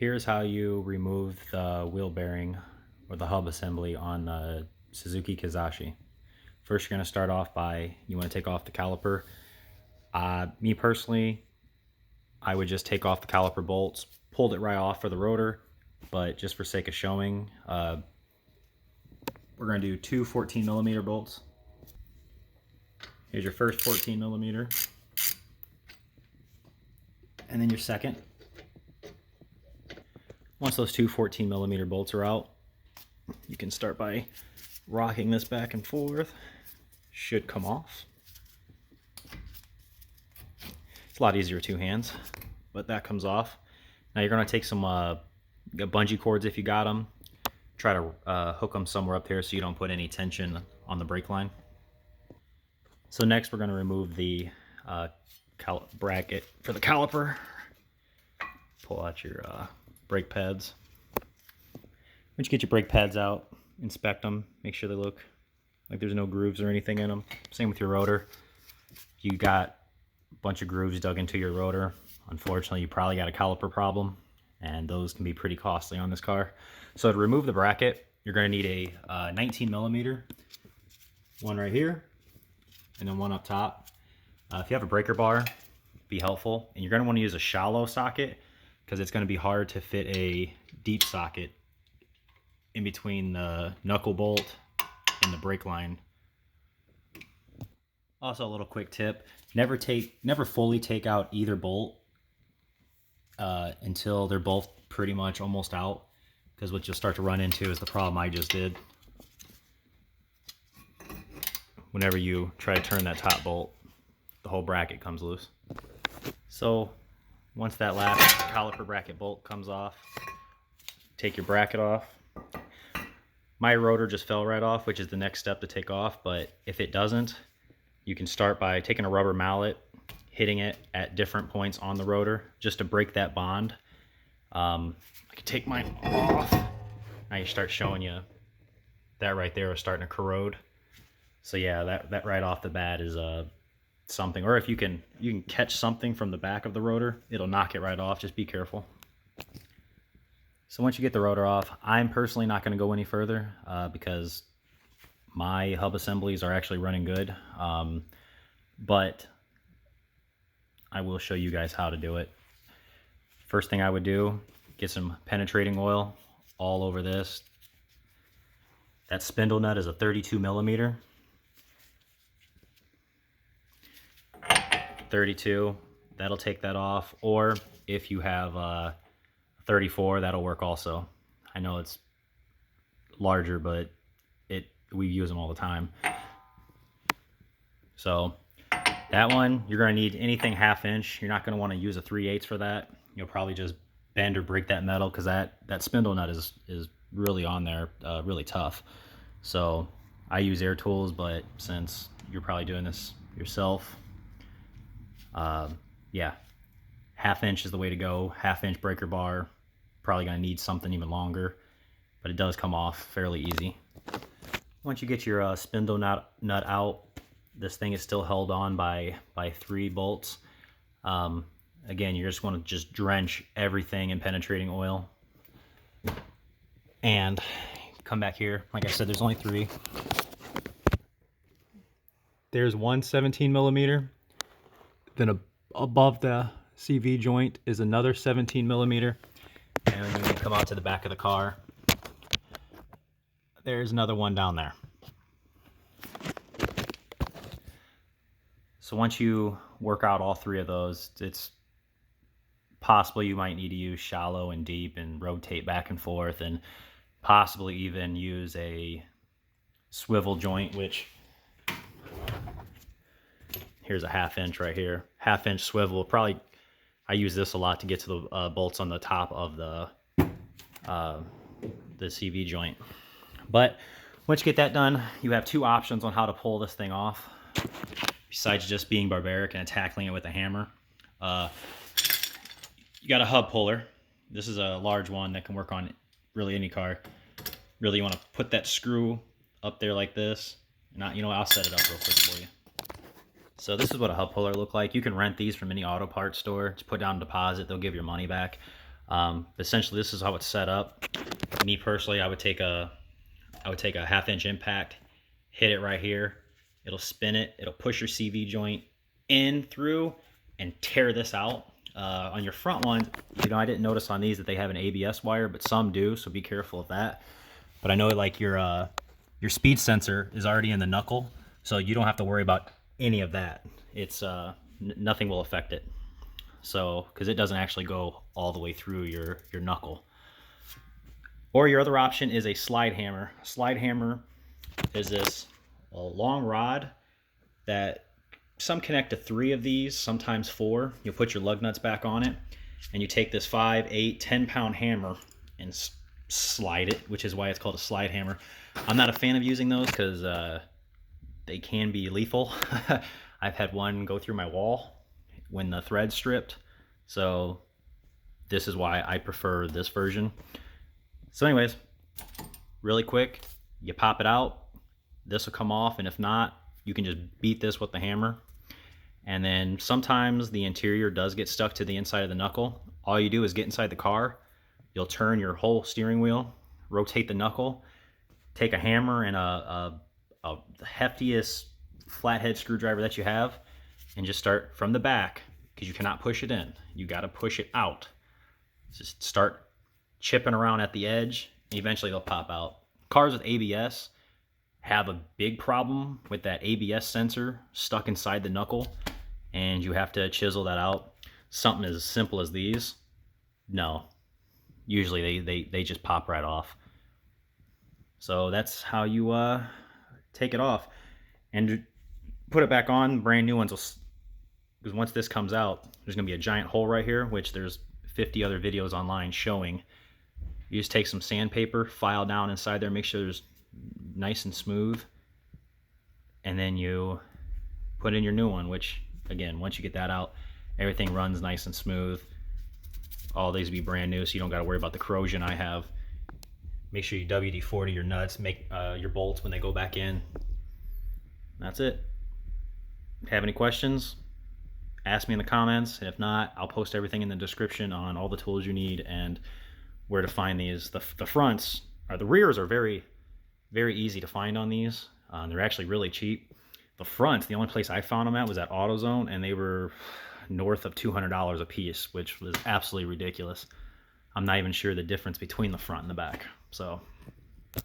Here's how you remove the wheel bearing or the hub assembly on the Suzuki Kizashi. First, you're going to start off by, you want to take off the caliper. Me personally, I would just take off the caliper bolts, pulled it right off for the rotor, but just for sake of showing, we're going to do two 14mm bolts. Here's your first 14mm, and then your second. Once those two 14mm bolts are out, you can start by rocking this back and forth. Should come off. It's a lot easier with two hands, but that comes off. Now you're going to take some bungee cords if you got them. Try to hook them somewhere up there so you don't put any tension on the brake line. So next we're going to remove the bracket for the caliper. Pull out your brake pads. Once you get your brake pads out, inspect them, make sure they look like there's no grooves or anything in them. Same with your rotor. If you got a bunch of grooves dug into your rotor, unfortunately you probably got a caliper problem, and those can be pretty costly on this car. So to remove the bracket, you're going to need a 19mm, one right here, and then one up top. If you have a breaker bar, be helpful. And you're going to want to use a shallow socket because it's going to be hard to fit a deep socket in between the knuckle bolt and the brake line. Also, a little quick tip: never fully take out either bolt until they're both pretty much almost out, because what you'll start to run into is the problem I just did. Whenever you try to turn that top bolt, the whole bracket comes loose. So once that last caliper bracket bolt comes off, take your bracket off. My rotor just fell right off, which is the next step to take off, but if it doesn't, you can start by taking a rubber mallet, hitting it at different points on the rotor just to break that bond. I can take mine off. Now you start showing you that right there is starting to corrode. So yeah, that right off the bat is something. Or if you can catch something from the back of the rotor, it'll knock it right off. Just be careful. So once you get the rotor off, I'm personally not going to go any further because my hub assemblies are actually running good. But I will show you guys how to do it. First thing I would do, get some penetrating oil all over this. That spindle nut is a 32mm. 32, that'll take that off. Or if you have 34, that'll work also. I know it's larger, but we use them all the time. So that one, you're going to need anything 1/2 inch. You're not going to want to use a 3/8 for that. You'll probably just bend or break that metal, because that spindle nut is really on there, really tough. So I use air tools, but since you're probably doing this yourself, yeah, 1/2 inch is the way to go. 1/2 inch breaker bar. Probably going to need something even longer, but it does come off fairly easy. Once you get your spindle nut out, this thing is still held on by 3 bolts. Again, you just want to just drench everything in penetrating oil. And come back here. Like I said, there's only 3. There's one 17mm. Then above the CV joint is another 17mm. And then when you come out to the back of the car, there's another one down there. So once you work out all 3 of those, it's possible you might need to use shallow and deep and rotate back and forth, and possibly even use a swivel joint, which here's a 1/2 inch right here. 1/2 inch swivel. Probably I use this a lot to get to the bolts on the top of the CV joint. But once you get that done, you have 2 options on how to pull this thing off, besides just being barbaric and tackling it with a hammer. You got a hub puller. This is a large one that can work on really any car. Really, you want to put that screw up there like this. Not, you know, I'll set it up real quick for you. So this is what a hub puller look like. You can rent these from any auto parts store. Just put down a deposit, they'll give your money back. Essentially, this is how it's set up. Me personally, I would take a 1/2 inch impact, hit it right here. It'll spin it. It'll push your CV joint in through and tear this out. On your front one, you know, I didn't notice on these that they have an ABS wire, but some do, so be careful of that. But I know like your speed sensor is already in the knuckle, so you don't have to worry about any of that. It's nothing will affect it. So, because it doesn't actually go all the way through your knuckle. Or your other option is a slide hammer. A slide hammer is this a long rod that some connect to 3 of these, sometimes 4. You'll put your lug nuts back on it, and you take this 5, 8, 10-pound hammer and slide it, which is why it's called a slide hammer. I'm not a fan of using those because they can be lethal. I've had one go through my wall when the thread's stripped, so this is why I prefer this version. So anyways, really quick, you pop it out, this will come off, and if not, you can just beat this with the hammer. And then sometimes the interior does get stuck to the inside of the knuckle. All you do is get inside the car, you'll turn your whole steering wheel, rotate the knuckle, take a hammer and a heftiest flathead screwdriver that you have, and just start from the back, because you cannot push it in. You got to push it out. Just start chipping around at the edge, and eventually they'll pop out. Cars with ABS have a big problem with that ABS sensor stuck inside the knuckle, and you have to chisel that out. Something as simple as these, no. Usually they just pop right off. So that's how you take it off. And put it back on, brand new ones will, because once this comes out, there's going to be a giant hole right here, which there's 50 other videos online showing. You just take some sandpaper, file down inside there, make sure there's nice and smooth, and then you put in your new one, which again, once you get that out, everything runs nice and smooth. All these will be brand new, so you don't got to worry about the corrosion I have. Make sure you WD-40 your nuts, make your bolts when they go back in. That's it. Have any questions? Ask me in the comments, and if not, I'll post everything in the description on all the tools you need and where to find these. The fronts, or the rears are very, very easy to find on these. They're actually really cheap. The fronts, the only place I found them at was at AutoZone, and they were north of $200 a piece, which was absolutely ridiculous. I'm not even sure the difference between the front and the back. So